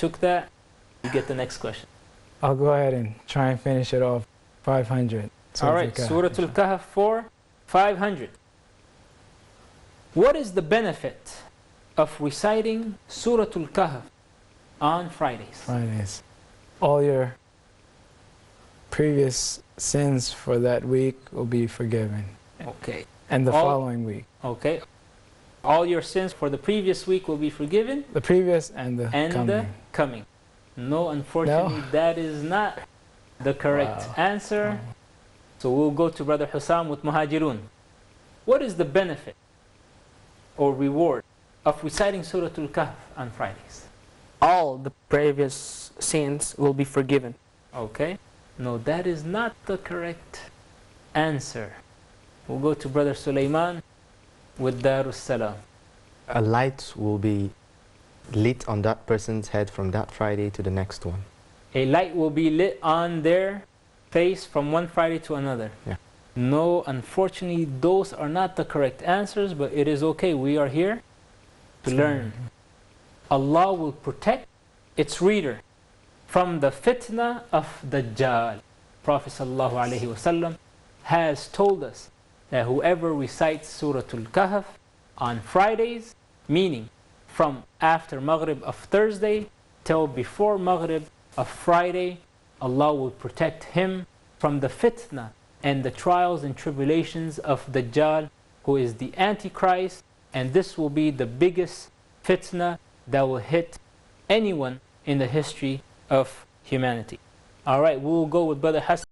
took that, you get the next question. I'll go ahead and try and finish it off. 500. All right, Surah Al Kahf 4, 500. What is the benefit of reciting Surah Al Kahf on Fridays? Fridays. All your previous sins for that week will be forgiven. Okay. And the following week. Okay. All your sins for the previous week will be forgiven. The previous and the coming. No, unfortunately, that is not the correct answer. So we'll go to Brother Hussam with Muhajirun. What is the benefit or reward of reciting Surah Al Kahf on Fridays? All the previous sins will be forgiven. Okay. No, that is not the correct answer. We'll go to Brother Sulaiman with Darus Salam. A light will be lit on that person's head from that Friday to the next one. A light will be lit on their face from one Friday to another. Yeah. No, unfortunately, those are not the correct answers, but it is okay. We are here to learn. Allah will protect its reader from the fitna of Dajjal. Prophet ﷺ has told us that whoever recites Surah Al Kahf on Fridays, meaning from after Maghrib of Thursday till before Maghrib of Friday, Allah will protect him from the fitna and the trials and tribulations of Dajjal, who is the Antichrist, and this will be the biggest fitna that will hit anyone in the history of humanity. Alright, we'll go with Brother Hassan.